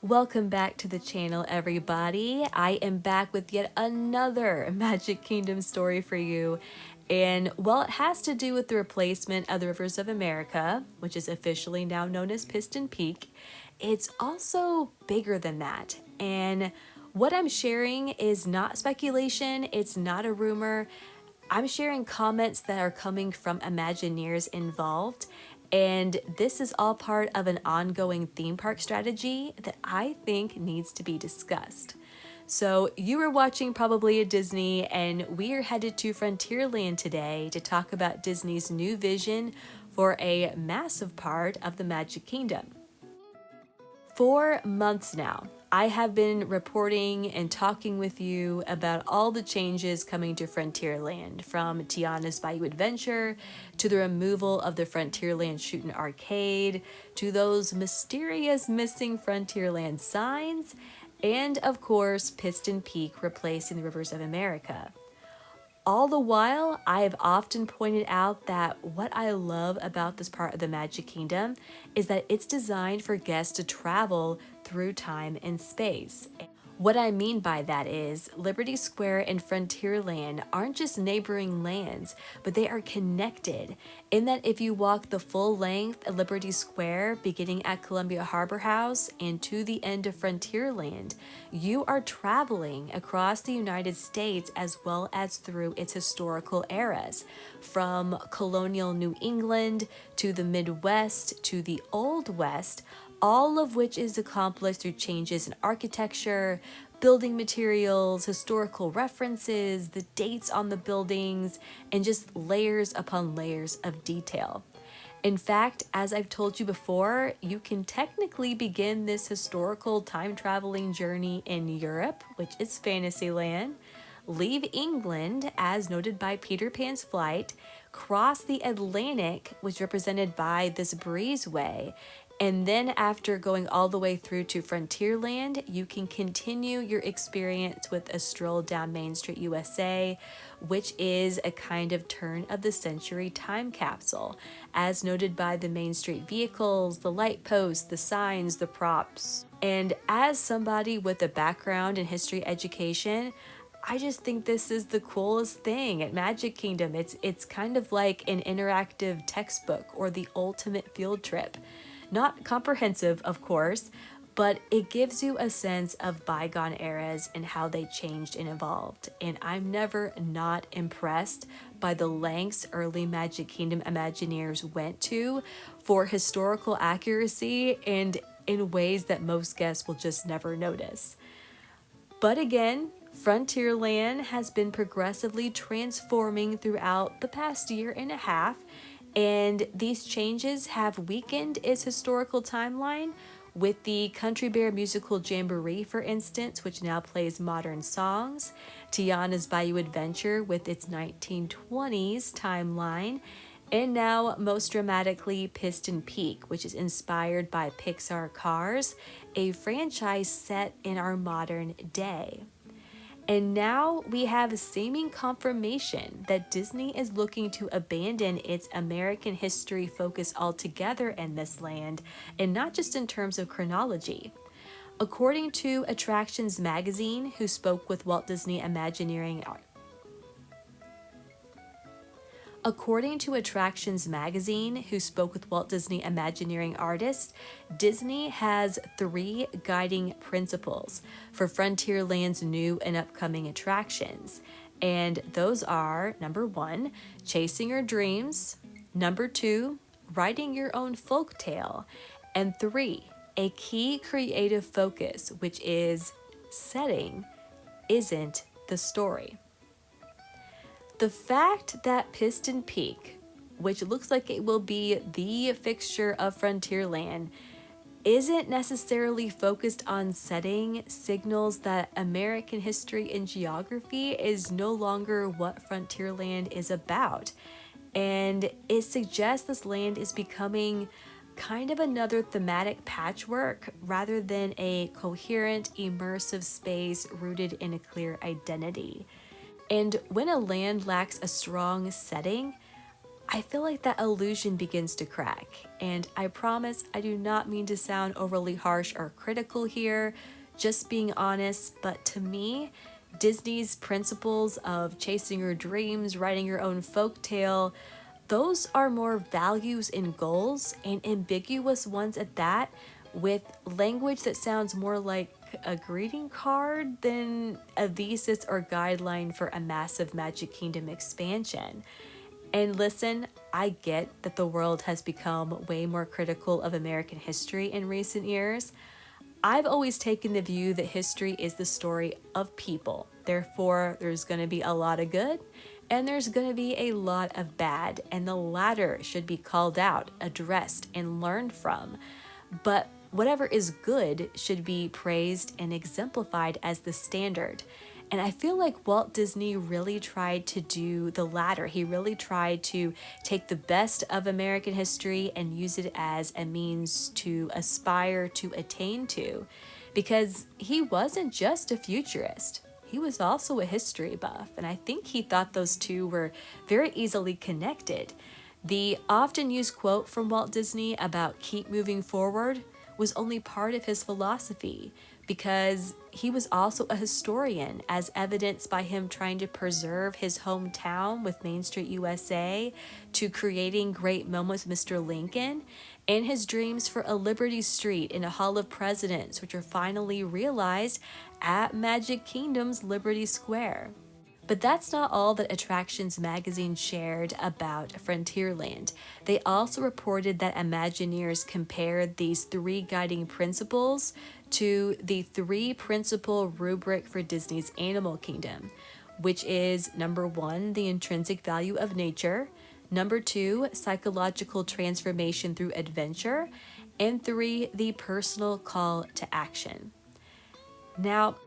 Welcome back to the channel, everybody. I am back with yet another Magic Kingdom story for you. And well, it has to do with the replacement of the Rivers of America, which is officially now known as Piston Peak. It's also bigger than that. And what I'm sharing is not speculation, it's not a rumor. I'm sharing comments that are coming from Imagineers involved, and this is all part of an ongoing theme park strategy that I think needs to be discussed. So, you are watching probably a Disney, and we are headed to Frontierland today to talk about Disney's new vision for a massive part of the Magic Kingdom. For months now, I have been reporting and talking with you about all the changes coming to Frontierland, from Tiana's Bayou Adventure to the removal of the Frontierland Shootin' Arcade to those mysterious missing Frontierland signs, and of course, Piston Peak replacing the Rivers of America. All the while, I have often pointed out that what I love about this part of the Magic Kingdom is that it's designed for guests to travel through time and space. What I mean by that is Liberty Square and Frontierland aren't just neighboring lands, but they are connected in that if you walk the full length of Liberty Square, beginning at Columbia Harbor House and to the end of Frontierland, you are traveling across the United States as well as through its historical eras, from colonial New England to the Midwest to the Old West, all of which is accomplished through changes in architecture, building materials, historical references, the dates on the buildings, and just layers upon layers of detail. In fact, as I've told you before, you can technically begin this historical time traveling journey in Europe, which is Fantasyland, leave England, as noted by Peter Pan's flight, cross the Atlantic, which is represented by this breezeway, and then after going all the way through to Frontierland, you can continue your experience with a stroll down Main Street, USA, which is a kind of turn of the century time capsule, as noted by the Main Street vehicles, the light posts, the signs, the props. And as somebody with a background in history education, I just think this is the coolest thing at Magic Kingdom. It's kind of like an interactive textbook or the ultimate field trip. Not comprehensive, of course, but it gives you a sense of bygone eras and how they changed and evolved. And I'm never not impressed by the lengths early Magic Kingdom Imagineers went to for historical accuracy and in ways that most guests will just never notice. But again, Frontierland has been progressively transforming throughout the past year and a half, and these changes have weakened its historical timeline, with the Country Bear Musical Jamboree, for instance, which now plays modern songs, Tiana's Bayou Adventure with its 1920s timeline, and now, most dramatically, Piston Peak, which is inspired by Pixar Cars, a franchise set in our modern day. And now we have a seeming confirmation that Disney is looking to abandon its American history focus altogether in this land, and not just in terms of chronology. According to Attractions Magazine, who spoke with Walt Disney Imagineering According to Attractions Magazine, who spoke with Walt Disney Imagineering artists, Disney has 3 guiding principles for Frontierland's new and upcoming attractions. And those are, number 1, chasing your dreams, number 2, writing your own folktale, and 3, a key creative focus, which is setting isn't the story. The fact that Piston Peak, which looks like it will be the fixture of Frontierland, isn't necessarily focused on setting signals that American history and geography is no longer what Frontierland is about. And it suggests this land is becoming kind of another thematic patchwork rather than a coherent, immersive space rooted in a clear identity. And when a land lacks a strong setting, I feel like that illusion begins to crack. And I promise I do not mean to sound overly harsh or critical here, just being honest, but to me, Disney's principles of chasing your dreams, writing your own folktale, those are more values and goals, and ambiguous ones at that, with language that sounds more like a greeting card than a thesis or guideline for a massive Magic Kingdom expansion. And listen, I get that the world has become way more critical of American history in recent years. I've always taken the view that history is the story of people. Therefore, there's going to be a lot of good and there's going to be a lot of bad, and the latter should be called out, addressed, and learned from. But whatever is good should be praised and exemplified as the standard. And I feel like Walt Disney really tried to do the latter. He really tried to take the best of American history and use it as a means to aspire to attain to, because he wasn't just a futurist. He was also a history buff, and I think he thought those two were very easily connected. The often used quote from Walt Disney about keep moving forward was only part of his philosophy, because he was also a historian, as evidenced by him trying to preserve his hometown with Main Street USA, to creating great moments with Mr. Lincoln, and his dreams for a Liberty Street and a Hall of Presidents, which are finally realized at Magic Kingdom's Liberty Square. But that's not all that Attractions magazine shared about Frontierland. They also reported that Imagineers compared these three guiding principles to the three principal rubric for Disney's Animal Kingdom, which is number 1, the intrinsic value of nature, number 2, psychological transformation through adventure, and 3, the personal call to action. Now,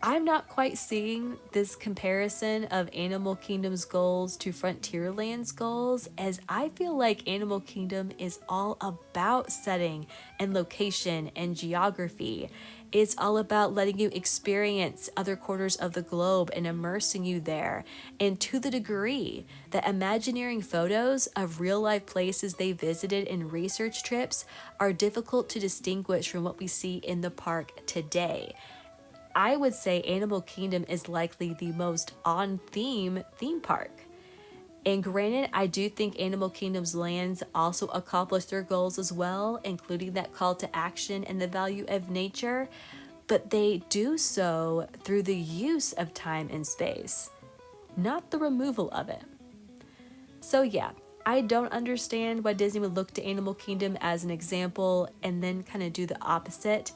I'm not quite seeing this comparison of Animal Kingdom's goals to Frontierland's goals, as I feel like Animal Kingdom is all about setting and location and geography. It's all about letting you experience other quarters of the globe and immersing you there. And to the degree that Imagineering photos of real life places they visited in research trips are difficult to distinguish from what we see in the park today, I would say Animal Kingdom is likely the most on-theme theme park. And granted, I do think Animal Kingdom's lands also accomplish their goals as well, including that call to action and the value of nature, but they do so through the use of time and space, not the removal of it. So yeah, I don't understand why Disney would look to Animal Kingdom as an example and then kind of do the opposite.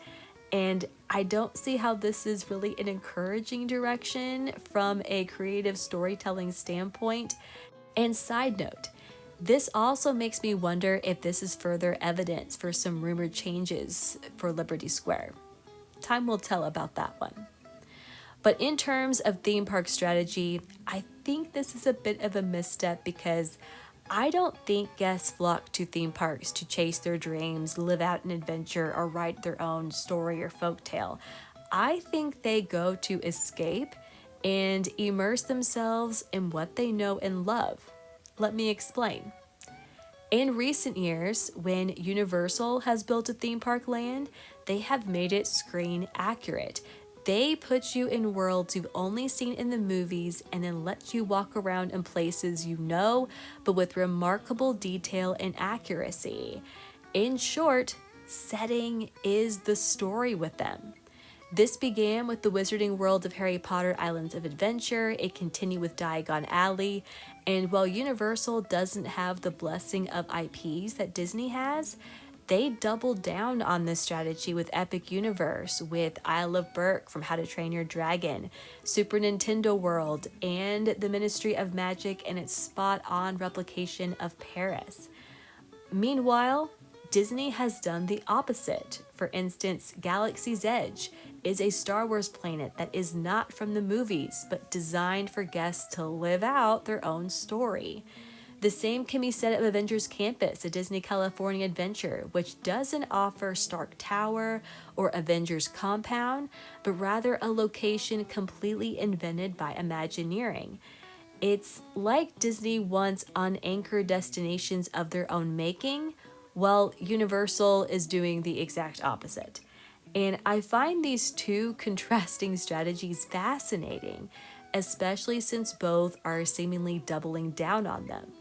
And I don't see how this is really an encouraging direction from a creative storytelling standpoint. And side note, this also makes me wonder if this is further evidence for some rumored changes for Liberty Square. Time will tell about that one. But in terms of theme park strategy, I think this is a bit of a misstep, because I don't think guests flock to theme parks to chase their dreams, live out an adventure, or write their own story or folktale. I think they go to escape and immerse themselves in what they know and love. Let me explain. In recent years, when Universal has built a theme park land, they have made it screen accurate. They put you in worlds you've only seen in the movies and then let you walk around in places you know, but with remarkable detail and accuracy. In short, setting is the story with them. This began with the Wizarding World of Harry Potter Islands of Adventure. It continued with Diagon Alley. And while Universal doesn't have the blessing of IPs that Disney has, they doubled down on this strategy with Epic Universe, with Isle of Berk from How to Train Your Dragon, Super Nintendo World, and the Ministry of Magic and its spot-on replication of Paris. Meanwhile, Disney has done the opposite. For instance, Galaxy's Edge is a Star Wars planet that is not from the movies, but designed for guests to live out their own story. The same can be said of Avengers Campus, a Disney California adventure, which doesn't offer Stark Tower or Avengers Compound, but rather a location completely invented by Imagineering. It's like Disney wants unanchored destinations of their own making, while Universal is doing the exact opposite. And I find these two contrasting strategies fascinating, especially since both are seemingly doubling down on them.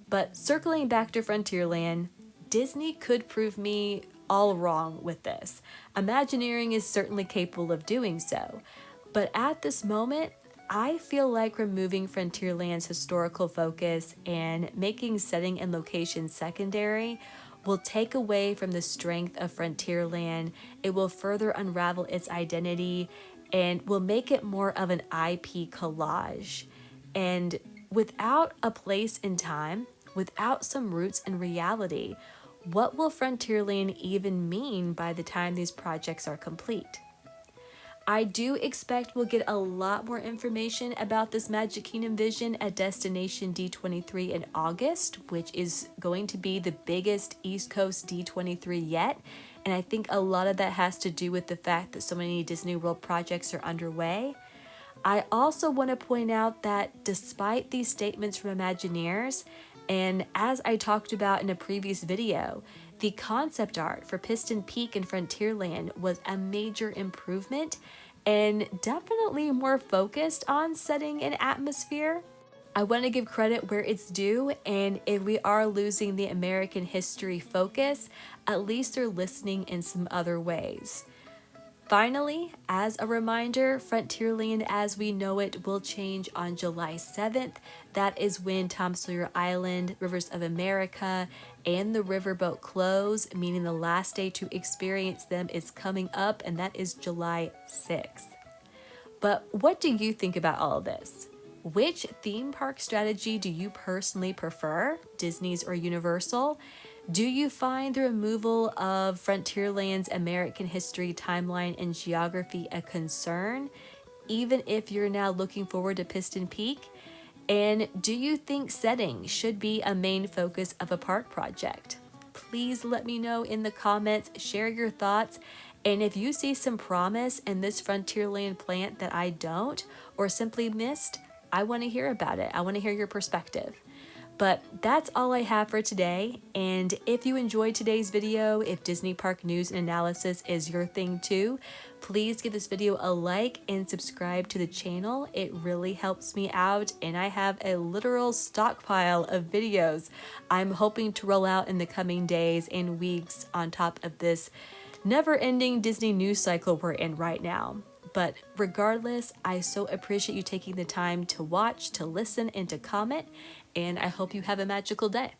But circling back to Frontierland, Disney could prove me all wrong with this. Imagineering is certainly capable of doing so. But at this moment, I feel like removing Frontierland's historical focus and making setting and location secondary will take away from the strength of Frontierland. It will further unravel its identity and will make it more of an IP collage. And without a place in time, without some roots in reality, what will Frontierland even mean by the time these projects are complete? I do expect we'll get a lot more information about this Magic Kingdom vision at Destination D23 in August, which is going to be the biggest East Coast D23 yet. And I think a lot of that has to do with the fact that so many Disney World projects are underway. I also want to point out that despite these statements from Imagineers, and as I talked about in a previous video, the concept art for Piston Peak and Frontierland was a major improvement and definitely more focused on setting an atmosphere. I want to give credit where it's due, and if we are losing the American history focus, at least they're listening in some other ways. Finally, as a reminder, Frontierland as we know it will change on July 7th. That is when Tom Sawyer Island, Rivers of America, and the riverboat close, meaning the last day to experience them is coming up, and that is July 6th. But what do you think about all of this? Which theme park strategy do you personally prefer, Disney's or Universal? Do you find the removal of Frontierland's American history, timeline, and geography a concern, even if you're now looking forward to Piston Peak? And do you think setting should be a main focus of a park project? Please let me know in the comments, share your thoughts, and if you see some promise in this Frontierland plant that I don't, or simply missed, I want to hear about it. I want to hear your perspective. But that's all I have for today, and if you enjoyed today's video, if Disney Park news and analysis is your thing too, please give this video a like and subscribe to the channel. It really helps me out, and I have a literal stockpile of videos I'm hoping to roll out in the coming days and weeks on top of this never-ending Disney news cycle we're in right now. But regardless, I so appreciate you taking the time to watch, to listen, and to comment, and I hope you have a magical day.